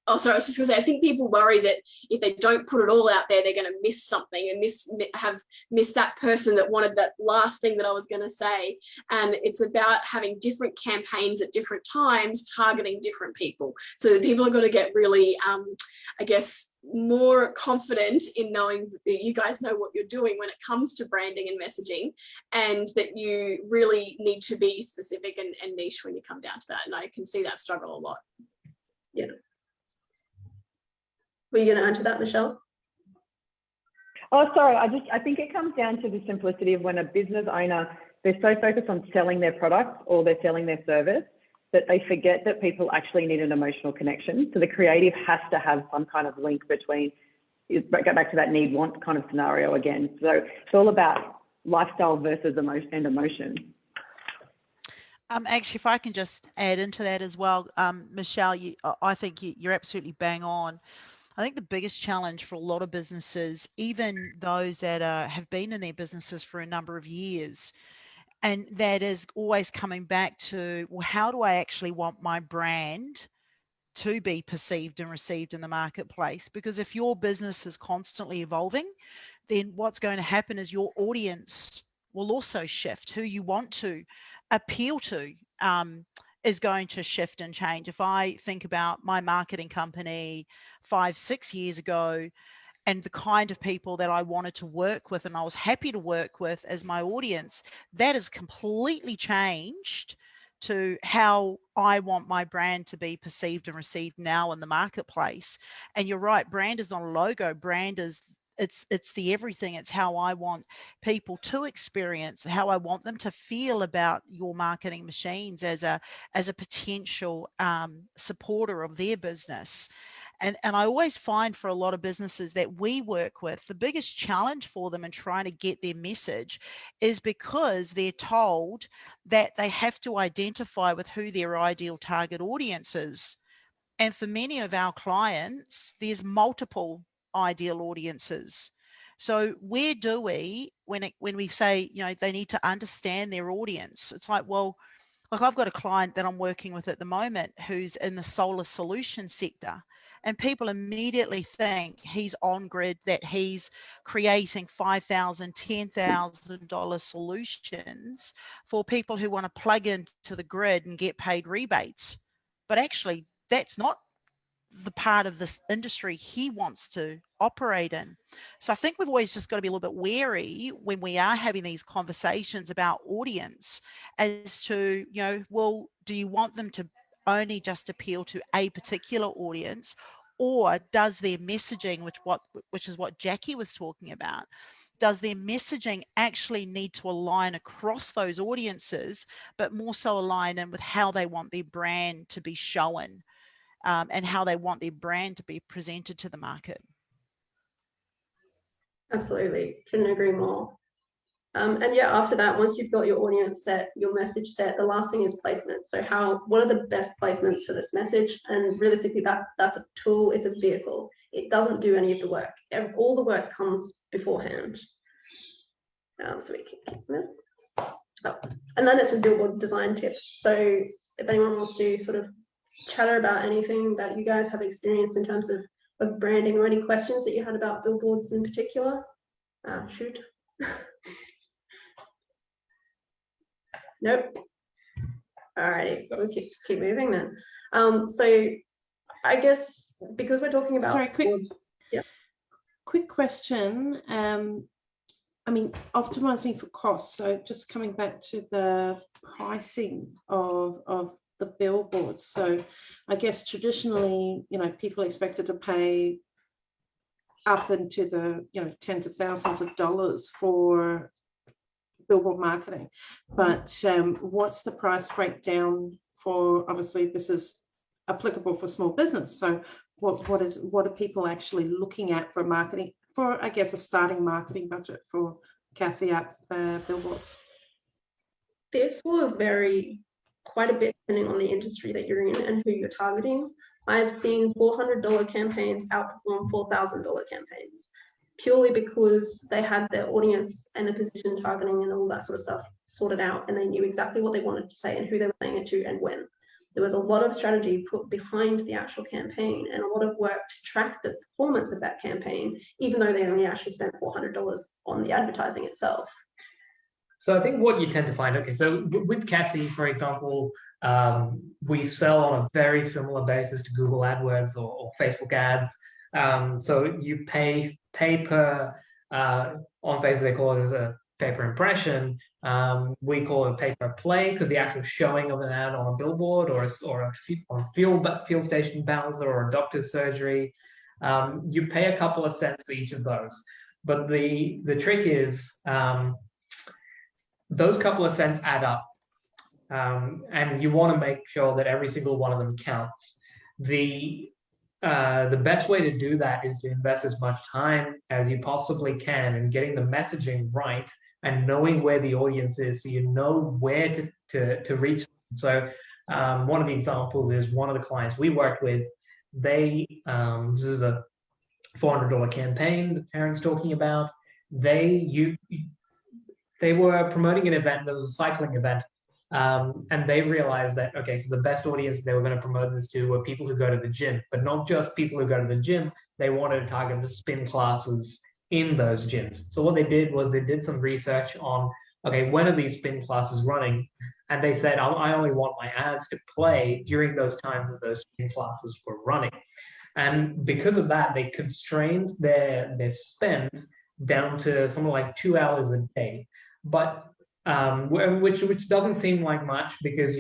Oh, sorry, I was just going to say, I think people worry that if they don't put it all out there, they're going to miss something and miss that person that wanted that last thing that I was going to say. And it's about having different campaigns at different times, targeting different people. So that people are going to get really, I guess, more confident in knowing that you guys know what you're doing when it comes to branding and messaging, and that you really need to be specific and niche when you come down to that. And I can see that struggle a lot. Yeah. Were you going to answer that, Michelle? Oh, sorry. I think it comes down to the simplicity of when a business owner, they're so focused on selling their product or they're selling their service that they forget that people actually need an emotional connection. So the creative has to have some kind of link between, go back to that need want kind of scenario again. So it's all about lifestyle versus emotion. Actually, if I can just add into that as well, Michelle, I think you're absolutely bang on. I think the biggest challenge for a lot of businesses, even those that have been in their businesses for a number of years, and that is always coming back to, well, how do I actually want my brand to be perceived and received in the marketplace? Because if your business is constantly evolving, then what's going to happen is your audience will also shift. Who you want to appeal to is going to shift and change. If I think about my marketing company 5-6 years ago, and the kind of people that I wanted to work with and I was happy to work with as my audience, that has completely changed to how I want my brand to be perceived and received now in the marketplace. And you're right, brand is not a logo. Brand is it's the everything. It's how I want people to experience, how I want them to feel about your marketing machines as a potential supporter of their business. And I always find for a lot of businesses that we work with, the biggest challenge for them in trying to get their message is because they're told that they have to identify with who their ideal target audience is. And for many of our clients, there's multiple ideal audiences. So where do we, when we say, they need to understand their audience, it's like, well, like I've got a client that I'm working with at the moment who's in the solar solution sector, and people immediately think he's on grid, that he's creating $5,000, $10,000 solutions for people who want to plug into the grid and get paid rebates. But actually, that's not the part of this industry he wants to operate in. So I think we've always just got to be a little bit wary when we are having these conversations about audience as to, well, do you want them to only just appeal to a particular audience, or does their messaging, which is what Jackie was talking about, does their messaging actually need to align across those audiences, but more so align in with how they want their brand to be shown? And how they want their brand to be presented to the market. Absolutely, couldn't agree more. And yeah, after that, once you've got your audience set, your message set, the last thing is placement. So what are the best placements for this message? And realistically, that's a tool, it's a vehicle. It doesn't do any of the work. All the work comes beforehand. So we can keep them. Oh, and then it's a billboard design tips. So if anyone wants to sort of chatter about anything that you guys have experienced in terms of branding, or any questions that you had about billboards in particular, shoot. Nope. Alrighty, we'll keep moving then. So I guess because we're talking about quick question. I mean, optimizing for cost. So just coming back to the pricing of the billboards. So I guess traditionally, people expected to pay up into the, tens of thousands of dollars for billboard marketing. But what's the price breakdown for, obviously this is applicable for small business. So what are people actually looking at for marketing, for, I guess, a starting marketing budget for Cassie app billboards? This will vary quite a bit depending on the industry that you're in and who you're targeting. I've seen $400 campaigns outperform $4,000 campaigns, purely because they had their audience and the position targeting and all that sort of stuff sorted out, and they knew exactly what they wanted to say and who they were saying it to and when. There was a lot of strategy put behind the actual campaign and a lot of work to track the performance of that campaign, even though they only actually spent $400 on the advertising itself. So I think what you tend to find, okay, so with Cassie, for example, we sell on a very similar basis to Google AdWords or Facebook ads. So you pay per, on Facebook they call it as a pay per impression. We call it pay per play, because the actual showing of an ad on a billboard or a field station bouncer or a doctor's surgery, you pay a couple of cents for each of those. But the trick is, those couple of cents add up, and you want to make sure that every single one of them counts. The best way to do that is to invest as much time as you possibly can in getting the messaging right and knowing where the audience is, so you know where to reach them. So one of the examples is one of the clients we worked with. This is a $400 campaign that Aaron's talking about. They were promoting an event that was a cycling event, and they realized that, okay, so the best audience they were going to promote this to were people who go to the gym, but not just people who go to the gym. They wanted to target the spin classes in those gyms. So what they did was they did some research on, okay, when are these spin classes running? And they said, I only want my ads to play during those times that those spin classes were running. And because of that, they constrained their spend down to something like 2 hours a day. But which doesn't seem like much, because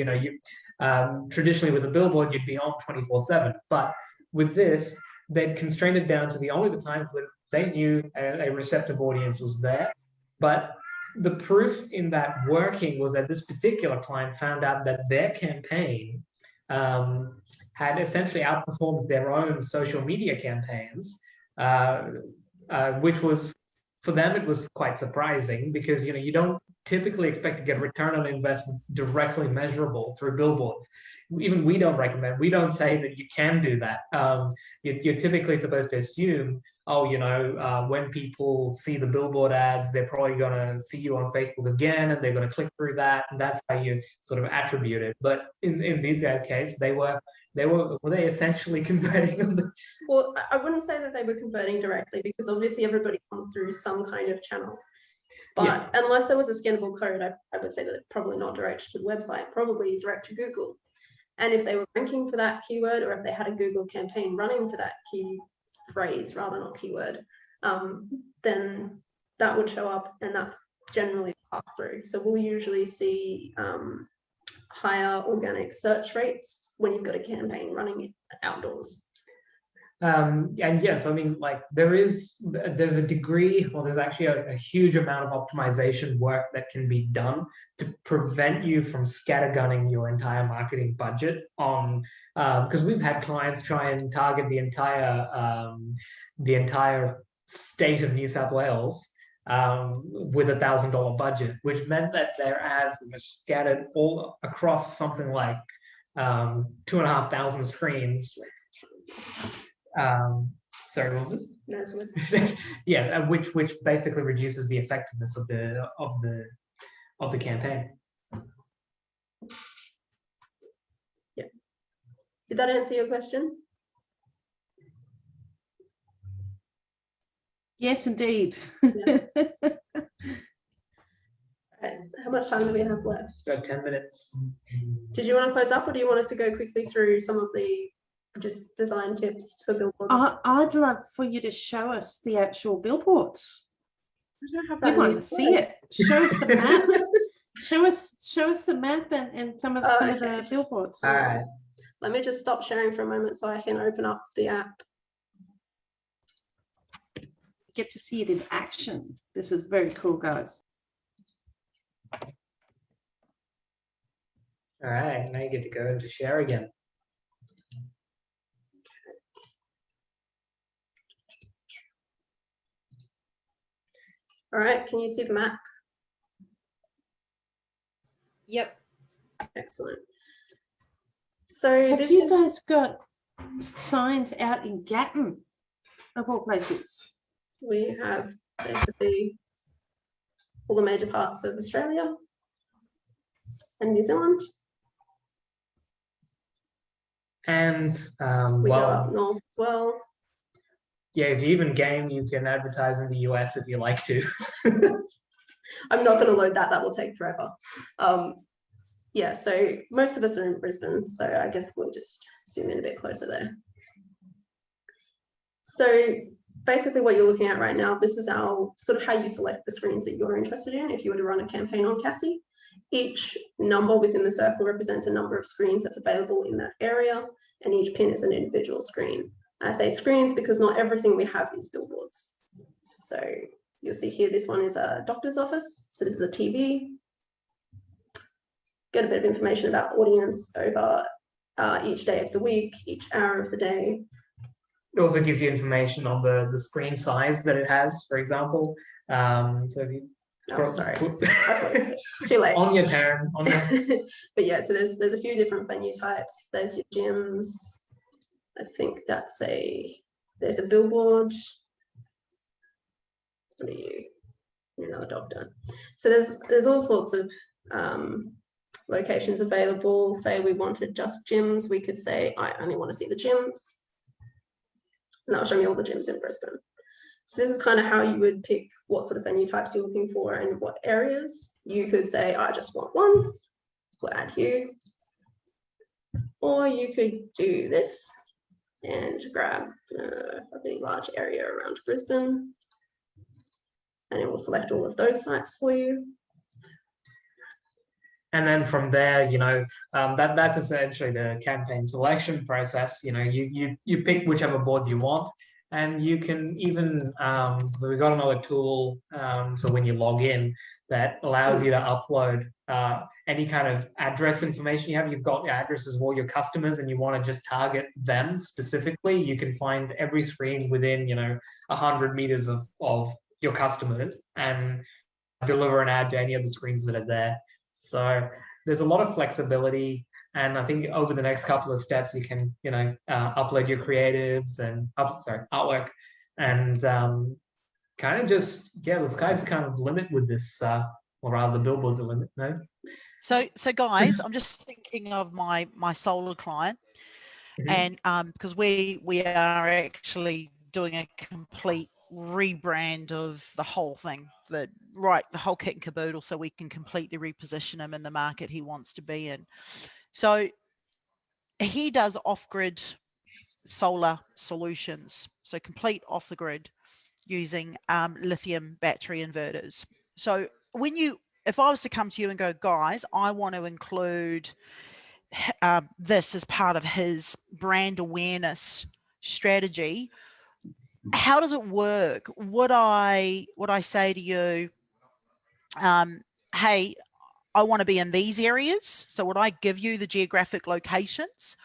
traditionally with a billboard you'd be on 24/7. But with this, they'd constrained it down to the times when they knew a receptive audience was there. But the proof in that working was that this particular client found out that their campaign had essentially outperformed their own social media campaigns, which was, for them, it was quite surprising, because you don't typically expect to get a return on investment directly measurable through billboards. Even we don't recommend, we don't say that you can do that. You're typically supposed to assume, when people see the billboard ads, they're probably going to see you on Facebook again, and they're going to click through that, and that's how you sort of attribute it. But in these guys' case, were they essentially converting? Well, I wouldn't say that they were converting directly, because obviously everybody comes through some kind of channel. But unless there was a scannable code, I would say that it's probably not direct to the website, probably direct to Google. And if they were ranking for that keyword, or if they had a Google campaign running for that key phrase rather not keyword, then that would show up, and that's generally pass through. So we'll usually see higher organic search rates when you've got a campaign running outdoors. And yes, I mean, like there's a degree, or there's actually a huge amount of optimization work that can be done to prevent you from scattergunning your entire marketing budget on, because we've had clients try and target the entire state of New South Wales with $1,000 budget, which meant that their ads were scattered all across something like 2,500 screens. Sorry, what was this? That's what. Yeah, which basically reduces the effectiveness of the campaign. Yeah. Did that answer your question? Yes, indeed. Yeah. How much time do we have left? About 10 minutes. Did you want to close up, or do you want us to go quickly through some of the just design tips for billboards? I'd love for you to show us the actual billboards. I don't have We that want in to this see slide. it. Show us the map. show us the map and some of Oh, of the okay. billboards. All right. Let me just stop sharing for a moment so I can open up the app. Get to see it in action. This is very cool, guys. All right, now you get to go into share again. All right, can you see the map? Yep. Excellent. So Have this you is guys got signs out in Gatton, of all places? we have basically all the major parts of Australia and New Zealand. And We go well, up north as well. yeah, if you even game, you can advertise in the US if you like to. I'm not going to load that. That will take forever. Yeah, so most of us are in Brisbane, so I guess we'll just zoom in a bit closer there. So basically what you're looking at right now, this is our sort of how you select the screens that you're interested in if you were to run a campaign on Cassie. Each number within the circle represents a number of screens that's available in that area, and each pin is an individual screen. I say screens because not everything we have is billboards. So you'll see here, this one is a doctor's office. So this is a TV. Get a bit of information about audience over each day of the week, each hour of the day. It also gives you information on the screen size that it has, for example. So if you sorry, too late. On your turn. On your... But yeah, so there's a few different venue types. There's your gyms. I think there's a billboard. What are you? You're another doctor. So there's all sorts of locations available. Say we wanted just gyms, we could say I only want to see the gyms, and that'll show me all the gyms in Brisbane. So this is kind of how you would pick what sort of venue types you're looking for and what areas. You could say I just want one, we'll add you, or you could do this and grab a really large area around Brisbane, and it will select all of those sites for you. And then from there, you know, that's essentially the campaign selection process. You know, you pick whichever board you want, and you can even, so we've got another tool, so when you log in, that allows you to upload any kind of address information you have. You've got the addresses of all your customers and you want to just target them specifically. You can find every screen within, you know, 100 meters of your customers and deliver an ad to any of the screens that are there. So there's a lot of flexibility, and I think over the next couple of steps, you can, you know, upload your creatives and artwork, and kind of just, yeah, the sky's kind of the limit with this, or rather, the billboard's the limit. No. So guys, I'm just thinking of my solar client, and because we are actually doing a complete rebrand of the whole thing, the whole kit and caboodle, so we can completely reposition him in the market he wants to be in. So he does off-grid solar solutions, so complete off the grid using lithium battery inverters. So if I was to come to you and go, guys, I want to include this as part of his brand awareness strategy, how does it work? Would I say to you, hey, I want to be in these areas? So would I give you the geographic locations,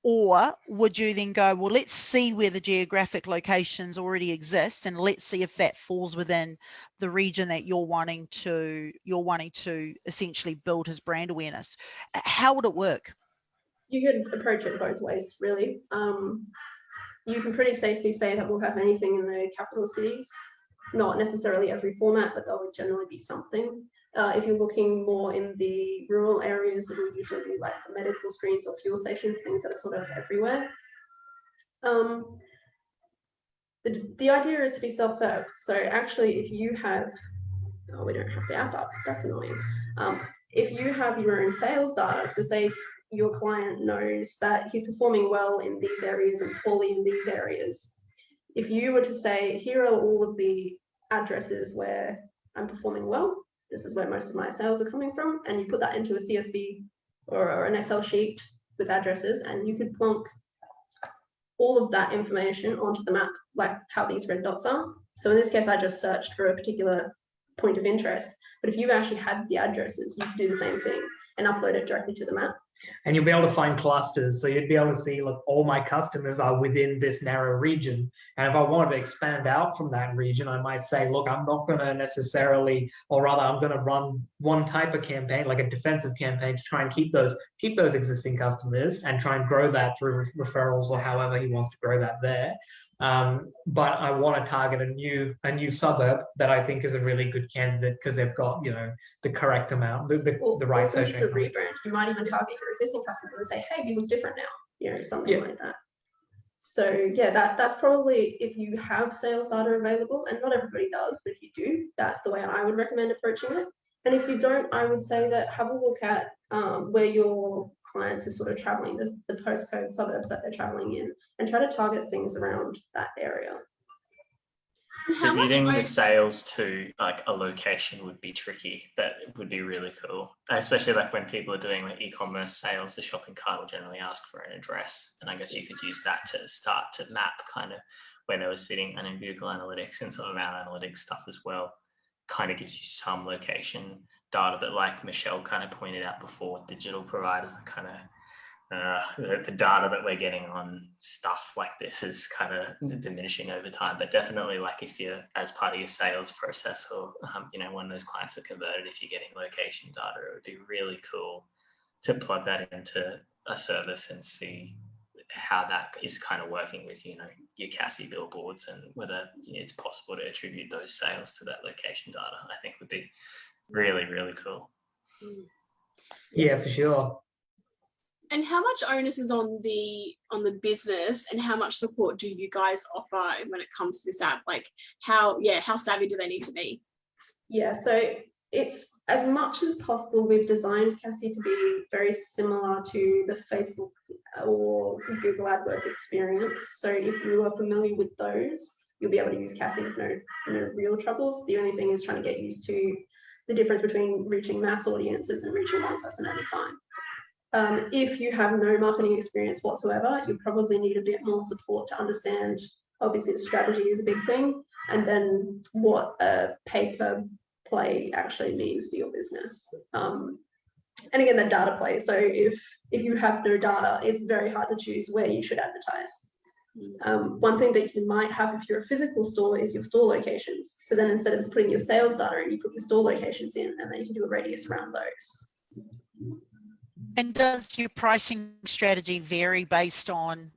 Or would you then go, well, let's see where the geographic locations already exist, and let's see if that falls within the region that you're wanting to essentially build his brand awareness? How would it work? You could approach it both ways, really. You can pretty safely say that we'll have anything in the capital cities, not necessarily every format, but there will generally be something. If you're looking more in the rural areas, it will usually be like the medical screens or fuel stations, things that are sort of everywhere. The idea is to be self-serve. So actually, if you have, oh, we don't have the app up, that's annoying. If you have your own sales data, so say your client knows that he's performing well in these areas and poorly in these areas, if you were to say, here are all of the addresses where I'm performing well, this is where most of my sales are coming from, and you put that into a CSV or an Excel sheet with addresses, and you could plonk all of that information onto the map, like how these red dots are. So in this case, I just searched for a particular point of interest, but if you actually had the addresses, you could do the same thing and upload it directly to the map. And you'll be able to find clusters. So you'd be able to see, look, all my customers are within this narrow region. And if I wanted to expand out from that region, I might say, look, I'm not going to necessarily, or rather, I'm going to run one type of campaign, like a defensive campaign, to try and keep those existing customers and try and grow that through referrals or however he wants to grow that there. But I want to target a new suburb that I think is a really good candidate because they've got, you know, the correct amount, the right social. It's a social. rebrand. You might even target your existing customers and say, hey, you look different now, you know, something like that. So yeah, that's probably, if you have sales data available, and not everybody does, but if you do, that's the way I would recommend approaching it. And if you don't, I would say that have a look at where your clients are sort of traveling, the postcode suburbs that they're traveling in, and try to target things around that area. Attributing the sales to like a location would be tricky, but it would be really cool, especially like when people are doing like e-commerce sales. The shopping cart will generally ask for an address, and I guess you could use that to start to map kind of where they were sitting. And in Google Analytics and some of our analytics stuff as well kind of gives you some location data, but like Michelle kind of pointed out before, digital providers are kind of the data that we're getting on stuff like this is kind of diminishing over time. But definitely, like if you're as part of your sales process, or you know, when those clients are converted, if you're getting location data, it would be really cool to plug that into a service and see how that is kind of working with, you know, your Cassie billboards, and whether it's possible to attribute those sales to that location data. I think would be really, really cool. Yeah, for sure. And how much onus is on the business, and how much support do you guys offer when it comes to this app? Like how savvy do they need to be? Yeah, so it's, as much as possible, we've designed Cassie to be very similar to the Facebook or Google AdWords experience. So if you are familiar with those, you'll be able to use Cassie with no real troubles. The only thing is trying to get used to the difference between reaching mass audiences and reaching one person at a time. If you have no marketing experience whatsoever, you probably need a bit more support to understand, obviously the strategy is a big thing, and then what a pay-per-play actually means for your business. And again, the data play. So if you have no data, it's very hard to choose where you should advertise. One thing that you might have if you're a physical store is your store locations. So then instead of just putting your sales data in, you put your store locations in, and then you can do a radius around those. And does your pricing strategy vary based on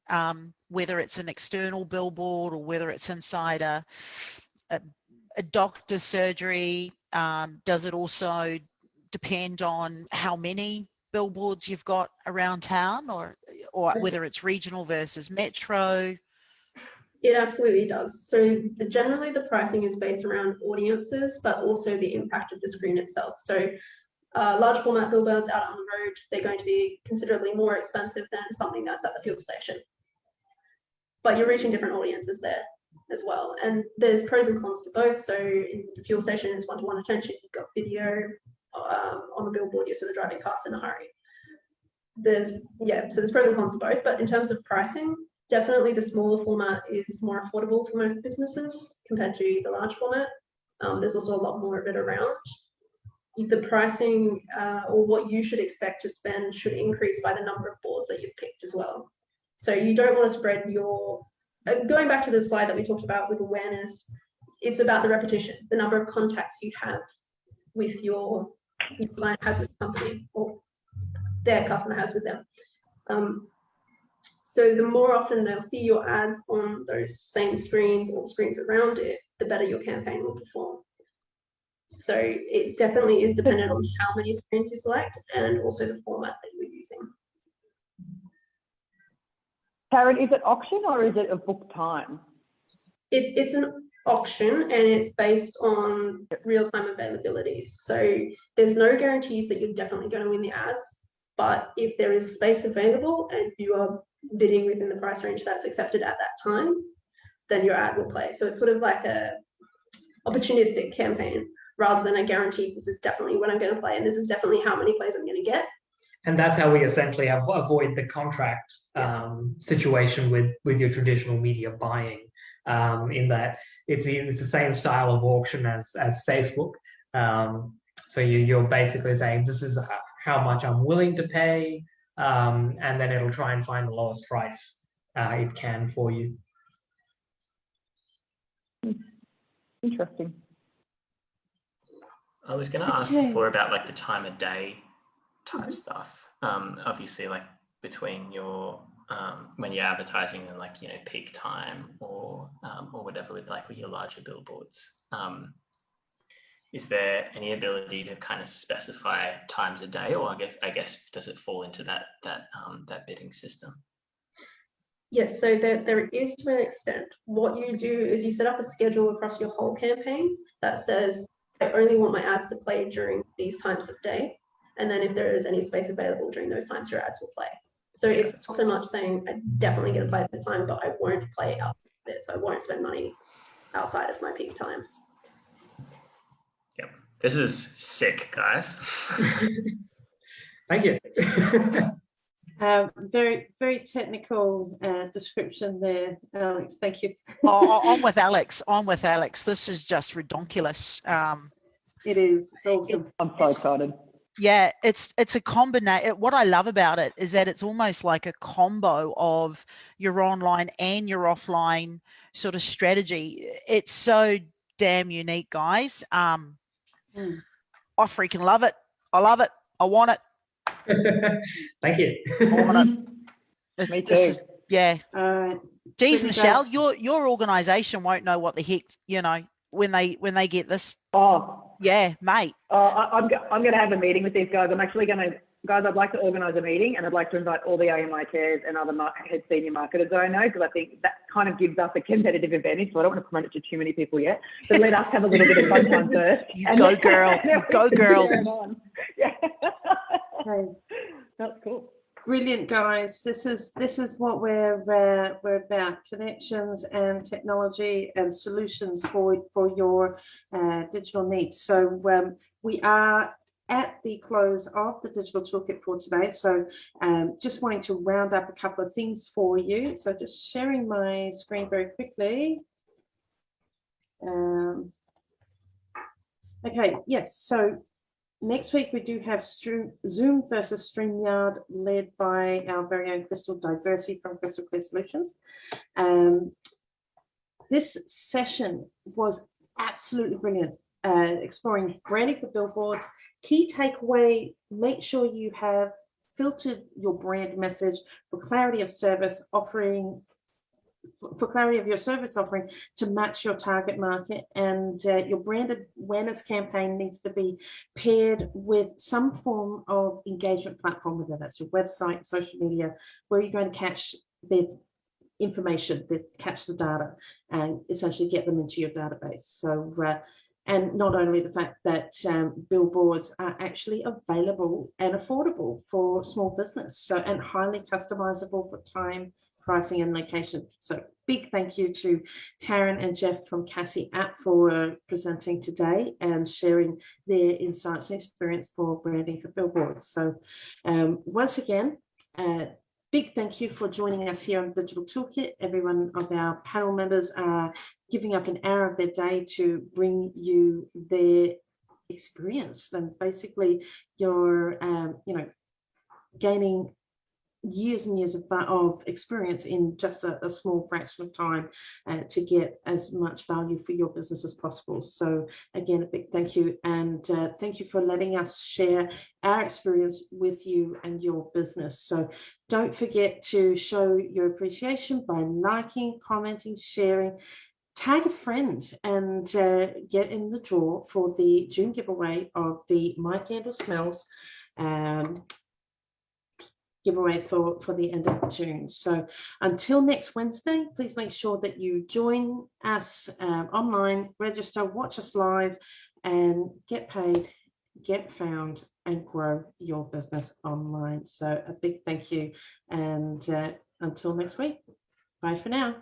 whether it's an external billboard or whether it's inside a doctor's surgery? Does it also depend on how many billboards you've got around town, or whether it's regional versus metro? It absolutely does. So generally the pricing is based around audiences, but also the impact of the screen itself. So large format billboards out on the road, they're going to be considerably more expensive than something that's at the fuel station. But you're reaching different audiences there as well. And there's pros and cons to both. So in the fuel station, it's one-to-one attention. You've got video. On the billboard, you're sort of driving past in a hurry. So there's pros and cons to both. But in terms of pricing, definitely the smaller format is more affordable for most businesses compared to the large format. There's also a lot more of it around. The pricing or what you should expect to spend should increase by the number of boards that you've picked as well. So you don't want to spread your, going back to the slide that we talked about with awareness, it's about the repetition, the number of contacts you have with your client has with the company, or their customer has with them. So the more often they'll see your ads on those same screens or screens around it, the better your campaign will perform. So it definitely is dependent on how many screens you select and also the format that you're using. Karen, is it auction or is it a book time? It's an auction and it's based on real-time availabilities. So there's no guarantees that you're definitely going to win the ads, but if there is space available and you are bidding within the price range that's accepted at that time, then your ad will play. So it's sort of like a opportunistic campaign rather than a guarantee, this is definitely what I'm going to play and this is definitely how many plays I'm going to get. And that's how we essentially avoid the contract situation with your traditional media buying, in that it's the same style of auction as Facebook. So you're basically saying this is how much I'm willing to pay, and then it'll try and find the lowest price it can for you. Interesting. I was going to ask before about like the time of day type stuff. Obviously, like between your when you're advertising in like peak time or whatever with like your larger billboards. Is there any ability to kind of specify times a day, or I guess does it fall into that bidding system? Yes, so there is to an extent. What you do is you set up a schedule across your whole campaign that says, I only want my ads to play during these times of day. And then if there is any space available during those times, your ads will play. So it's not so much saying, I'm definitely going to play at this time, but I won't play out of it. So I won't spend money outside of my peak times. Yep. This is sick, guys. Thank you. Very, very technical description there, Alex. Thank you. I'm with Alex. This is just redonkulous. It is. It's awesome. I'm so excited. Yeah, it's a combination. What I love about it is that it's almost like a combo of your online and your offline sort of strategy. It's so damn unique, guys. I freaking love it. I love it. I want it. Thank you. I want it. Me too. Yeah. Geez, Really Michelle, does. your organization won't know what the heck, when they get this. Oh, yeah, mate. I'm going to have a meeting with these guys. I'm actually going to, guys, I'd like to organise a meeting and I'd like to invite all the AMI chairs and other head senior marketers that I know, because I think that kind of gives us a competitive advantage. So I don't want to promote it to too many people yet. So let us have a little bit of fun time first. Go girl. Go girl. Yeah. Okay. That's cool. Brilliant, guys. This is what we're about: connections and technology and solutions for your digital needs. So we are at the close of the digital toolkit for today. So just wanting to round up a couple of things for you. So just sharing my screen very quickly. Okay. Yes. So next week, we do have Zoom versus StreamYard, led by our very own Crystal Diversey from Crystal Clear Solutions. This session was absolutely brilliant, exploring branding for billboards. Key takeaway, make sure you have filtered your brand message for clarity of service offering, for clarity of your service offering to match your target market, and your brand awareness campaign needs to be paired with some form of engagement platform, whether that's your website, social media, where you're going to catch their information, catch the data, and essentially get them into your database. So, and not only the fact that billboards are actually available and affordable for small business, so and highly customizable for time, pricing and location. So big thank you to Taryn and Jeff from Cassie App for presenting today and sharing their insights and experience for branding for billboards. So once again, big thank you for joining us here on Digital Toolkit. Every one of our panel members are giving up an hour of their day to bring you their experience, and basically you're gaining years and years of experience in just a small fraction of time to get as much value for your business as possible. So again, a big thank you, and thank you for letting us share our experience with you and your business. So don't forget to show your appreciation by liking, commenting, sharing, tag a friend, and get in the draw for the June giveaway of the My Candle Smells giveaway for the end of June. So until next Wednesday, please make sure that you join us online, register, watch us live, and get paid, get found, and grow your business online. So a big thank you, and until next week, bye for now.